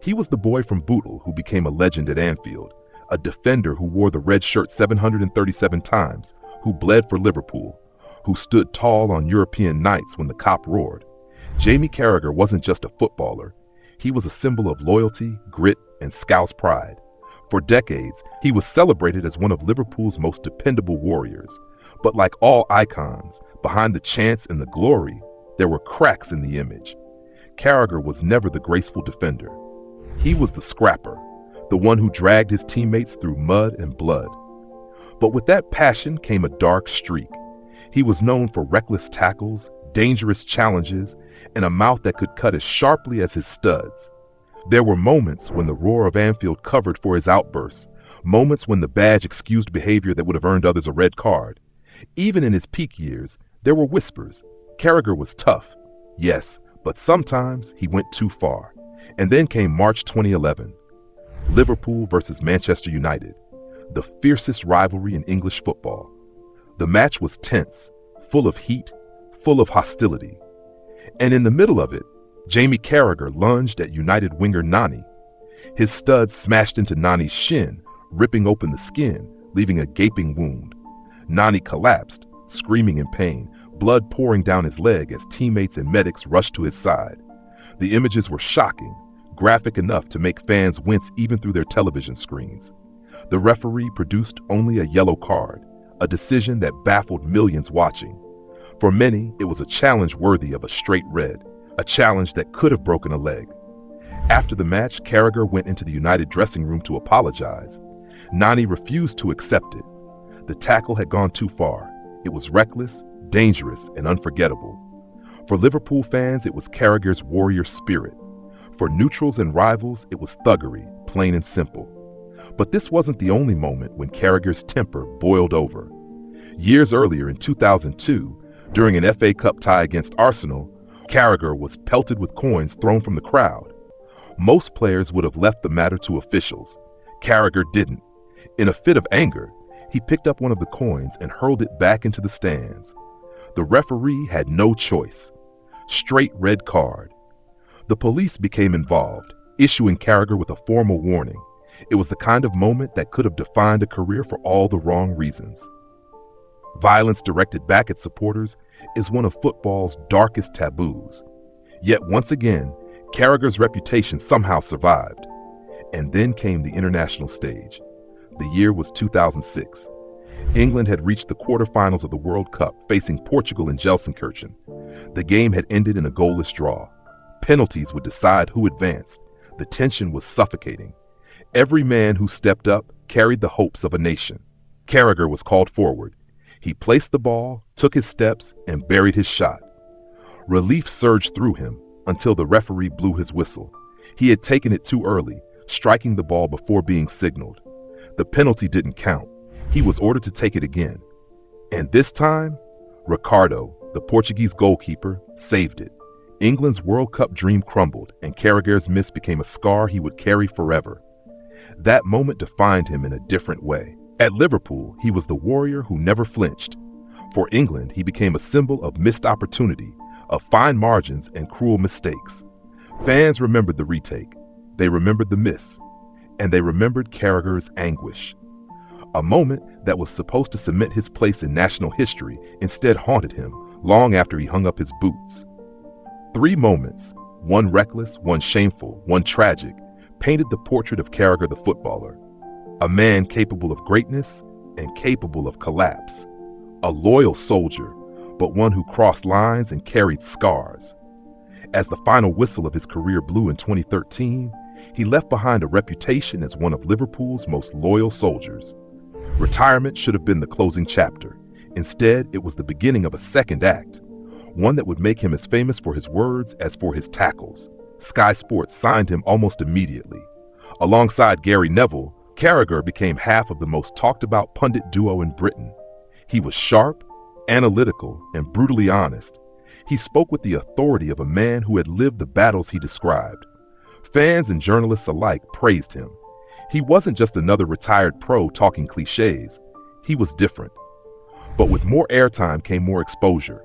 He was the boy from Bootle who became a legend at Anfield, a defender who wore the red shirt 737 times, who bled for Liverpool, who stood tall on European nights when the cop roared. Jamie Carragher wasn't just a footballer. He was a symbol of loyalty, grit, and Scouse pride. For decades, he was celebrated as one of Liverpool's most dependable warriors. But like all icons, behind the chants and the glory, there were cracks in the image. Carragher was never the graceful defender. He was the scrapper, the one who dragged his teammates through mud and blood. But with that passion came a dark streak. He was known for reckless tackles, dangerous challenges, and a mouth that could cut as sharply as his studs. There were moments when the roar of Anfield covered for his outbursts, moments when the badge excused behavior that would have earned others a red card. Even in his peak years, there were whispers. Carragher was tough, yes, but sometimes he went too far. And then came March 2011. Liverpool versus Manchester United, the fiercest rivalry in English football. The match was tense, full of heat, full of hostility. And in the middle of it, Jamie Carragher lunged at United winger Nani. His studs smashed into Nani's shin, ripping open the skin, leaving a gaping wound. Nani collapsed, screaming in pain, blood pouring down his leg as teammates and medics rushed to his side. The images were shocking, graphic enough to make fans wince even through their television screens. The referee produced only a yellow card, a decision that baffled millions watching. For many, it was a challenge worthy of a straight red, a challenge that could have broken a leg. After the match, Carragher went into the United dressing room to apologize. Nani refused to accept it. The tackle had gone too far. It was reckless, dangerous, and unforgettable. For Liverpool fans, it was Carragher's warrior spirit. For neutrals and rivals, it was thuggery, plain and simple. But this wasn't the only moment when Carragher's temper boiled over. Years earlier, in 2002, during an FA Cup tie against Arsenal, Carragher was pelted with coins thrown from the crowd. Most players would have left the matter to officials. Carragher didn't. In a fit of anger, he picked up one of the coins and hurled it back into the stands. The referee had no choice. Straight red card. The police became involved, issuing Carragher with a formal warning. It was the kind of moment that could have defined a career for all the wrong reasons. Violence directed back at supporters is one of football's darkest taboos. Yet once again, Carragher's reputation somehow survived. And then came the international stage. The year was 2006. England had reached the quarterfinals of the World Cup, facing Portugal in Gelsenkirchen. The game had ended in a goalless draw. Penalties would decide who advanced. The tension was suffocating. Every man who stepped up carried the hopes of a nation. Carragher was called forward. He placed the ball, took his steps, and buried his shot. Relief surged through him until the referee blew his whistle. He had taken it too early, striking the ball before being signaled. The penalty didn't count. He was ordered to take it again. And this time, Ricardo, the Portuguese goalkeeper, saved it. England's World Cup dream crumbled, and Carragher's miss became a scar he would carry forever. That moment defined him in a different way. At Liverpool, he was the warrior who never flinched. For England, he became a symbol of missed opportunity, of fine margins and cruel mistakes. Fans remembered the retake. They remembered the miss. And they remembered Carragher's anguish. A moment that was supposed to cement his place in national history instead haunted him long after he hung up his boots. 3 moments, one reckless, one shameful, one tragic, painted the portrait of Carragher the footballer. A man capable of greatness and capable of collapse. A loyal soldier, but one who crossed lines and carried scars. As the final whistle of his career blew in 2013, he left behind a reputation as one of Liverpool's most loyal soldiers. Retirement should have been the closing chapter. Instead, it was the beginning of a second act, one that would make him as famous for his words as for his tackles. Sky Sports signed him almost immediately. Alongside Gary Neville, Carragher became half of the most talked about pundit duo in Britain. He was sharp, analytical, and brutally honest. He spoke with the authority of a man who had lived the battles he described. Fans and journalists alike praised him. He wasn't just another retired pro talking cliches. He was different. But with more airtime came more exposure.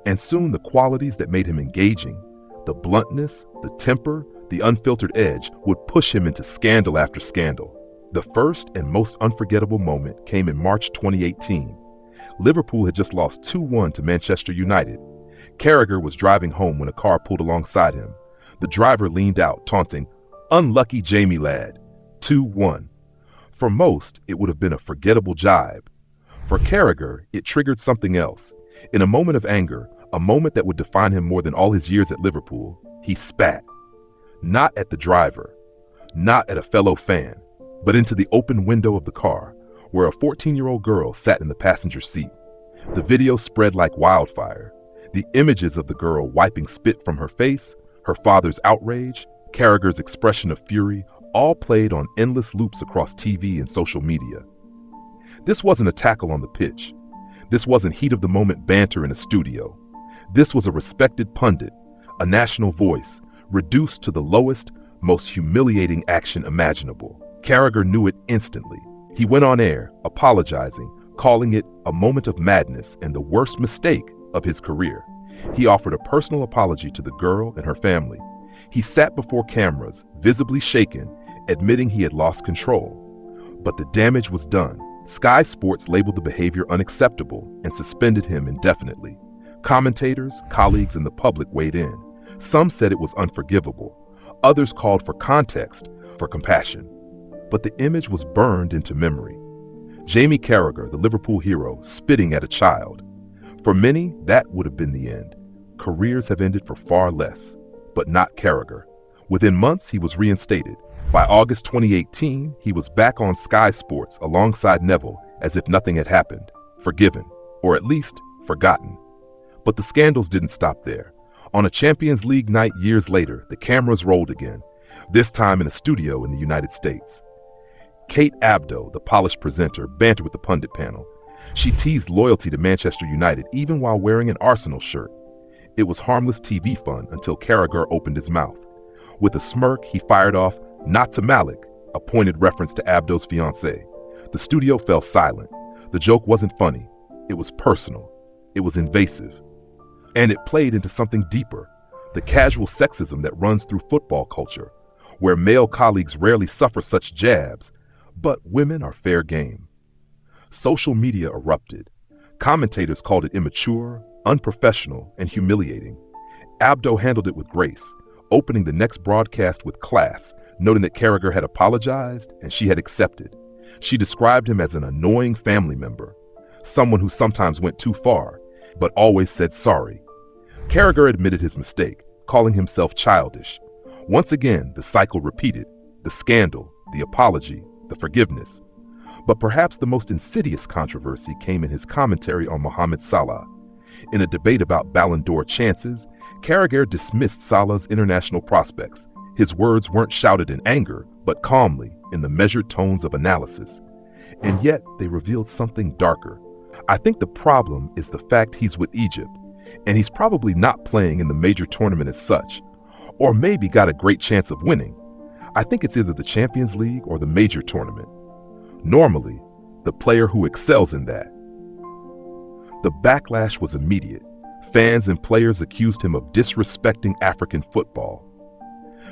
And soon the qualities that made him engaging, the bluntness, the temper, the unfiltered edge, would push him into scandal after scandal. The first and most unforgettable moment came in March 2018. Liverpool had just lost 2-1 to Manchester United. Carragher was driving home when a car pulled alongside him. The driver leaned out, taunting, "Unlucky Jamie lad." 2-1. For most, it would have been a forgettable jibe. For Carragher, it triggered something else. In a moment of anger, a moment that would define him more than all his years at Liverpool, he spat. Not at the driver, not at a fellow fan, but into the open window of the car, where a 14-year-old girl sat in the passenger seat. The video spread like wildfire. The images of the girl wiping spit from her face, her father's outrage, Carragher's expression of fury, all played on endless loops across TV and social media. This wasn't a tackle on the pitch. This wasn't heat-of-the-moment banter in a studio. This was a respected pundit, a national voice, reduced to the lowest, most humiliating action imaginable. Carragher knew it instantly. He went on air, apologizing, calling it a moment of madness and the worst mistake of his career. He offered a personal apology to the girl and her family. He sat before cameras, visibly shaken, admitting he had lost control. But the damage was done. Sky Sports labeled the behavior unacceptable and suspended him indefinitely. Commentators, colleagues, and the public weighed in. Some said it was unforgivable. Others called for context, for compassion. But the image was burned into memory. Jamie Carragher, the Liverpool hero, spitting at a child. For many, that would have been the end. Careers have ended for far less, but not Carragher. Within months, he was reinstated. By August 2018, he was back on Sky Sports alongside Neville as if nothing had happened, forgiven, or at least forgotten. But the scandals didn't stop there. On a Champions League night years later, the cameras rolled again, this time in a studio in the United States. Kate Abdo, the polished presenter, bantered with the pundit panel. She teased loyalty to Manchester United even while wearing an Arsenal shirt. It was harmless TV fun until Carragher opened his mouth. With a smirk, he fired off, "Not to Malik," a pointed reference to Abdo's fiancée. The studio fell silent. The joke wasn't funny. It was personal. It was invasive. And it played into something deeper, the casual sexism that runs through football culture, where male colleagues rarely suffer such jabs, but women are fair game. Social media erupted. Commentators called it immature, unprofessional, and humiliating. Abdo handled it with grace, opening the next broadcast with class, noting that Carragher had apologized and she had accepted. She described him as an annoying family member, someone who sometimes went too far, but always said sorry. Carragher admitted his mistake, calling himself childish. Once again, the cycle repeated, the scandal, the apology, the forgiveness. But perhaps the most insidious controversy came in his commentary on Mohamed Salah. In a debate about Ballon d'Or chances, Carragher dismissed Salah's international prospects. His words weren't shouted in anger, but calmly, in the measured tones of analysis. And yet, they revealed something darker. I think the problem is the fact he's with Egypt, and he's probably not playing in the major tournament as such, or maybe got a great chance of winning. I think it's either the Champions League or the major tournament. Normally, the player who excels in that. The backlash was immediate. Fans and players accused him of disrespecting African football.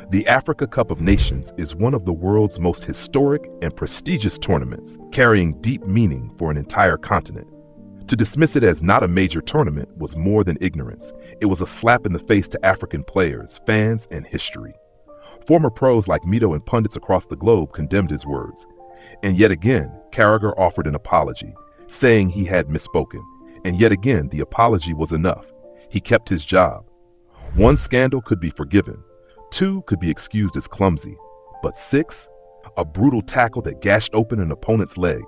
The Africa Cup of Nations is one of the world's most historic and prestigious tournaments, carrying deep meaning for an entire continent. To dismiss it as not a major tournament was more than ignorance. It was a slap in the face to African players, fans, and history. Former pros like Mito and pundits across the globe condemned his words. And yet again, Carragher offered an apology, saying he had misspoken. And yet again, the apology was enough. He kept his job. One scandal could be forgiven. 2 could be excused as clumsy. But 6? A brutal tackle that gashed open an opponent's leg.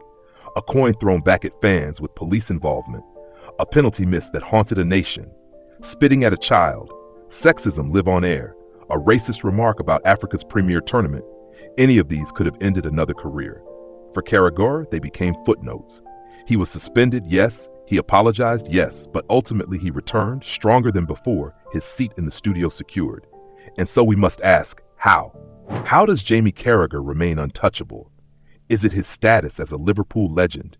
A coin thrown back at fans with police involvement. A penalty miss that haunted a nation. Spitting at a child. Sexism live on air. A racist remark about Africa's premier tournament. Any of these could have ended another career. For Carragher, they became footnotes. He was suspended, yes. He apologized, yes. But ultimately he returned, stronger than before, his seat in the studio secured. And so we must ask, how? How does Jamie Carragher remain untouchable? Is it his status as a Liverpool legend?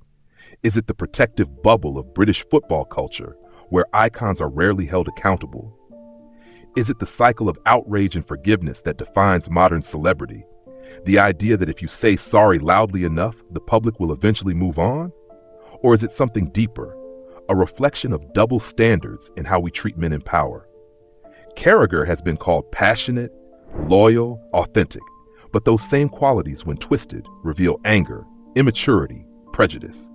Is it the protective bubble of British football culture, where icons are rarely held accountable? Is it the cycle of outrage and forgiveness that defines modern celebrity? The idea that if you say sorry loudly enough, the public will eventually move on? Or is it something deeper, a reflection of double standards in how we treat men in power? Carragher has been called passionate, loyal, authentic, but those same qualities, when twisted, reveal anger, immaturity, prejudice.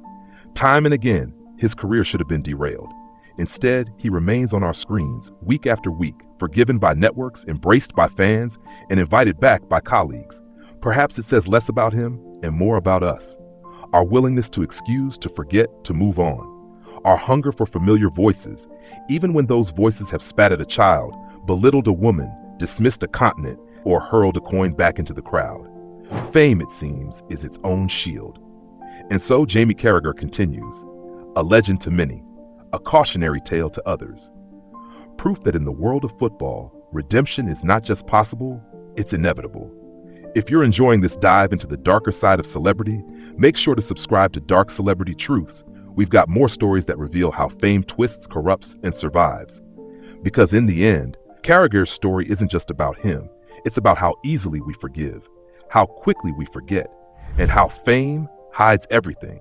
Time and again, his career should have been derailed. Instead, he remains on our screens week after week, forgiven by networks, embraced by fans, and invited back by colleagues. Perhaps it says less about him and more about us. Our willingness to excuse, to forget, to move on. Our hunger for familiar voices, even when those voices have spat at a child, belittled a woman, dismissed a continent, or hurled a coin back into the crowd. Fame, it seems, is its own shield. And so Jamie Carragher continues, a legend to many, a cautionary tale to others. Proof that in the world of football, redemption is not just possible, it's inevitable. If you're enjoying this dive into the darker side of celebrity, make sure to subscribe to Dark Celebrity Truths. We've got more stories that reveal how fame twists, corrupts, and survives. Because in the end, Carragher's story isn't just about him. It's about how easily we forgive, how quickly we forget, and how fame hides everything.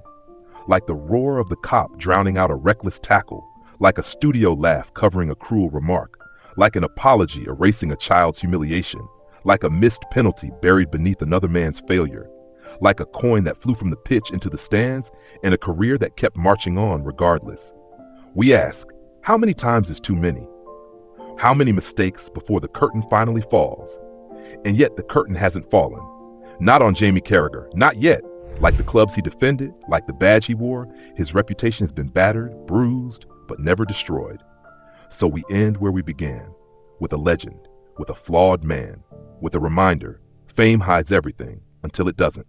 Like the roar of the cop drowning out a reckless tackle, like a studio laugh covering a cruel remark, like an apology erasing a child's humiliation, like a missed penalty buried beneath another man's failure, like a coin that flew from the pitch into the stands and a career that kept marching on regardless. We ask, how many times is too many? How many mistakes before the curtain finally falls? And yet the curtain hasn't fallen. Not on Jamie Carragher, not yet. Like the clubs he defended, like the badge he wore, his reputation has been battered, bruised, but never destroyed. So we end where we began, with a legend, with a flawed man, with a reminder, fame hides everything until it doesn't.